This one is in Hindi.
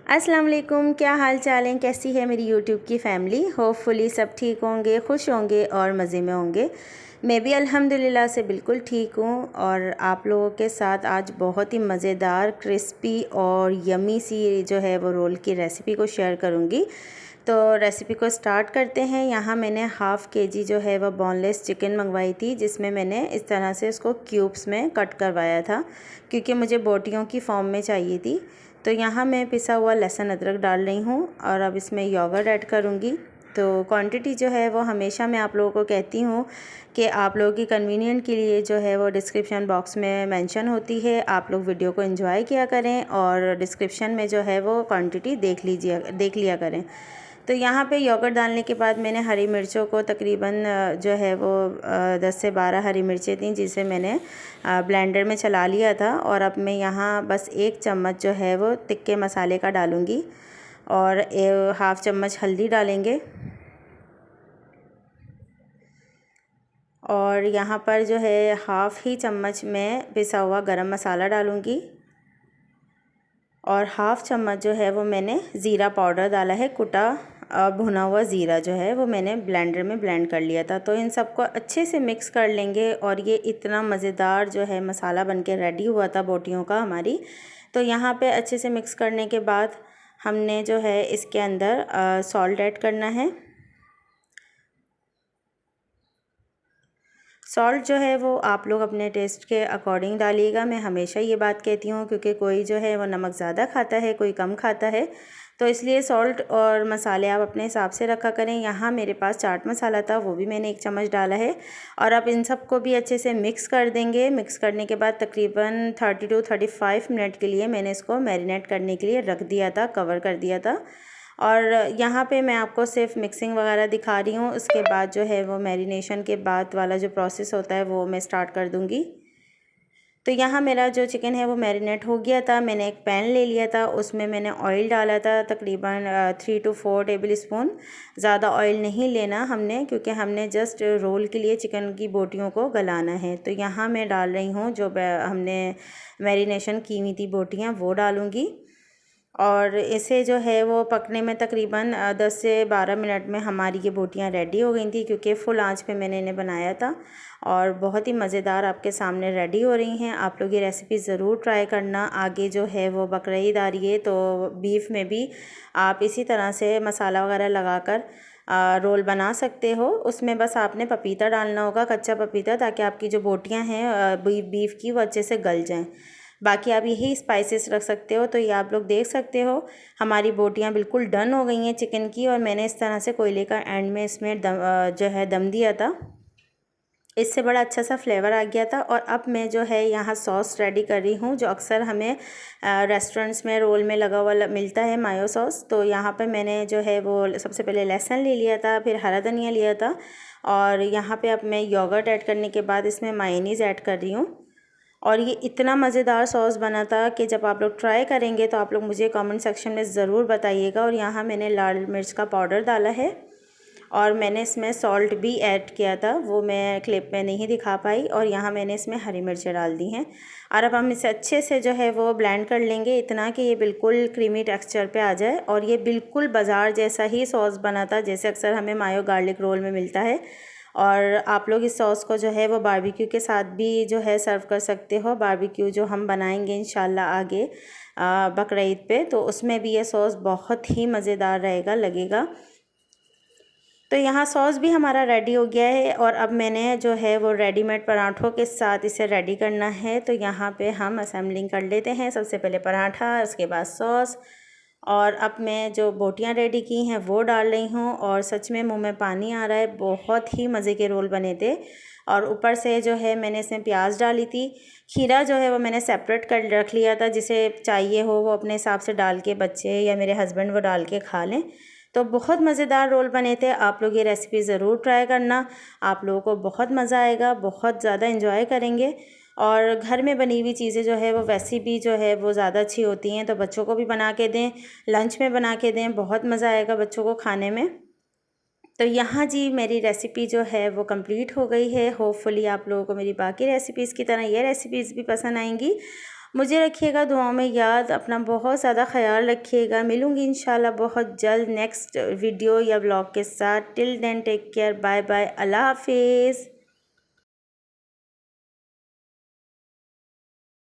अस्सलाम वालेकुम, क्या हाल चाल है, कैसी है मेरी यूट्यूब की फ़ैमिली। होपफुली सब ठीक होंगे, खुश होंगे और मज़े में होंगे। मैं भी अल्हम्दुलिल्लाह से बिल्कुल ठीक हूँ और आप लोगों के साथ आज बहुत ही मज़ेदार क्रिस्पी और यमी सी जो है वो रोल की रेसिपी को शेयर करूँगी। तो रेसिपी को स्टार्ट करते हैं। यहाँ मैंने हाफ़ केजी जो है वो बोनलेस चिकन मंगवाई थी, जिसमें मैंने इस तरह से उसको क्यूब्स में कट करवाया था क्योंकि मुझे बोटियों की फॉर्म में चाहिए थी। तो यहाँ मैं पिसा हुआ लहसुन अदरक डाल रही हूँ और अब इसमें योगर्ट ऐड करूँगी। तो क्वांटिटी जो है वो हमेशा मैं आप लोगों को कहती हूँ कि आप लोगों की कन्वीनियंट के लिए जो है वो डिस्क्रिप्शन बॉक्स में मेंशन होती है। आप लोग वीडियो को एंजॉय किया करें और डिस्क्रिप्शन में जो है वो क्वांटिटी देख लिया करें। तो यहाँ पे योगर्ट डालने के बाद मैंने हरी मिर्चों को तकरीबन जो है वो 10 से 12 हरी मिर्चें थीं, जिसे मैंने ब्लेंडर में चला लिया था। और अब मैं यहाँ बस 1 चम्मच जो है वो तिक्के मसाले का डालूँगी और हाफ़ चम्मच हल्दी डालेंगे। और यहाँ पर जो है हाफ़ ही चम्मच मैं पिसा हुआ गरम मसाला डालूँगी और हाफ़ चम्मच जो है वो मैंने ज़ीरा पाउडर डाला है। कुटा भुना हुआ ज़ीरा जो है वो मैंने ब्लेंडर में ब्लेंड कर लिया था। तो इन सबको अच्छे से मिक्स कर लेंगे और ये इतना मज़ेदार जो है मसाला बनके रेडी हुआ था बोटियों का हमारी। तो यहाँ पे अच्छे से मिक्स करने के बाद हमने जो है इसके अंदर सॉल्ट ऐड करना है। सॉल्ट जो है वो आप लोग अपने टेस्ट के अकॉर्डिंग डालिएगा। मैं हमेशा ये बात कहती हूँ क्योंकि कोई जो है वो नमक ज़्यादा खाता है, कोई कम खाता है, तो इसलिए सॉल्ट और मसाले आप अपने हिसाब से रखा करें। यहाँ मेरे पास चाट मसाला था, वो भी मैंने 1 चम्मच डाला है। और अब इन सबको भी अच्छे से मिक्स कर देंगे। मिक्स करने के बाद तकरीबन 30 to 35 मिनट के लिए मैंने इसको मैरिनेट करने के लिए रख दिया था, कवर कर दिया था। और यहाँ पे मैं आपको सिर्फ मिक्सिंग वगैरह दिखा रही हूँ। उसके बाद जो है वो मैरिनेशन के बाद वाला जो प्रोसेस होता है वो मैं स्टार्ट कर दूँगी। तो यहाँ मेरा जो चिकन है वो मैरिनेट हो गया था। मैंने एक पैन ले लिया था, उसमें मैंने ऑयल डाला था तकरीबन 3 to 4 टेबल स्पून। ज़्यादा ऑयल नहीं लेना हमने, क्योंकि हमने जस्ट रोल के लिए चिकन की बोटियों को गलाना है। तो यहाँ मैं डाल रही हूँ जो हमने मैरिनेशन की हुई थी बोटियाँ, वो डालूँगी। और इसे जो है वो पकने में तकरीबन 10 से 12 मिनट में हमारी ये बोटियाँ रेडी हो गई थी, क्योंकि फुल आंच पे मैंने इन्हें बनाया था और बहुत ही मज़ेदार आपके सामने रेडी हो रही हैं। आप लोग ये रेसिपी ज़रूर ट्राई करना। आगे जो है वो बकरीद आ रही है, तो बीफ में भी आप इसी तरह से मसाला वगैरह लगाकर रोल बना सकते हो। उसमें बस आपने पपीता डालना होगा, कच्चा पपीता, ताकि आपकी जो बोटियाँ हैं बीफ की वो अच्छे से गल जाएँ। बाकी आप यही स्पाइसेस रख सकते हो। तो ये आप लोग देख सकते हो हमारी बोटियाँ बिल्कुल डन हो गई हैं चिकन की। और मैंने इस तरह से कोयले का एंड में इसमें जो है दम दिया था, इससे बड़ा अच्छा सा फ्लेवर आ गया था। और अब मैं जो है यहाँ सॉस रेडी कर रही हूँ, जो अक्सर हमें रेस्टोरेंट्स में रोल में लगा हुआ मिलता है, मायो सॉस। तो यहाँ पर मैंने जो है वो सबसे पहले लहसुन ले लिया था, फिर हरा धनिया लिया था। और यहाँ पे अब मैं योगर्ट ऐड करने के बाद इसमें मायोनीज़ ऐड कर रही हूँ। और ये इतना मज़ेदार सॉस बना था कि जब आप लोग ट्राई करेंगे तो आप लोग मुझे कमेंट सेक्शन में ज़रूर बताइएगा। और यहाँ मैंने लाल मिर्च का पाउडर डाला है और मैंने इसमें सॉल्ट भी ऐड किया था, वो मैं क्लिप में नहीं दिखा पाई। और यहाँ मैंने इसमें हरी मिर्चें डाल दी हैं। और अब हम इसे अच्छे से जो है वो ब्लेंड कर लेंगे, इतना कि ये बिल्कुल क्रीमी टेक्सचर पे आ जाए। और ये बिल्कुल बाज़ार जैसा ही सॉस बना था, जैसे अक्सर हमें मायो गार्लिक रोल में मिलता है। और आप लोग इस सॉस को जो है वो बारबेक्यू के साथ भी जो है सर्व कर सकते हो। बारबेक्यू जो हम बनाएंगे इंशाल्लाह आगे बकरीद पे, तो उसमें भी ये सॉस बहुत ही मज़ेदार लगेगा। तो यहाँ सॉस भी हमारा रेडी हो गया है। और अब मैंने जो है वो रेडीमेड पराठों के साथ इसे रेडी करना है। तो यहाँ पे हम असेंबलिंग कर लेते हैं। सबसे पहले पराठा, उसके बाद सॉस। और अब मैं जो बोटियाँ रेडी की हैं वो डाल रही हूँ और सच में मुंह में पानी आ रहा है। बहुत ही मज़े के रोल बने थे। और ऊपर से जो है मैंने इसमें प्याज डाली थी। खीरा जो है वो मैंने सेपरेट कर रख लिया था, जिसे चाहिए हो वो अपने हिसाब से डाल के, बच्चे या मेरे हस्बैंड वो डाल के खा लें। तो बहुत मज़ेदार रोल बने थे। आप लोग ये रेसिपी ज़रूर ट्राई करना, आप लोगों को बहुत मज़ा आएगा, बहुत ज़्यादा इंजॉय करेंगे। और घर में बनी हुई चीज़ें जो है वो वैसी भी जो है वो ज़्यादा अच्छी होती हैं। तो बच्चों को भी बना के दें, लंच में बना के दें, बहुत मज़ा आएगा बच्चों को खाने में। तो यहाँ जी मेरी रेसिपी जो है वो कंप्लीट हो गई है। होपफुली आप लोगों को मेरी बाकी रेसिपीज़ की तरह ये रेसिपीज़ भी पसंद आएंगी। मुझे रखिएगा दुआओं में याद, अपना बहुत ज़्यादा ख्याल रखिएगा। मिलूँगी इंशाल्लाह बहुत जल्द नेक्स्ट वीडियो या ब्लॉग के साथ। Till then take care, bye bye, अल्लाह हाफिज़।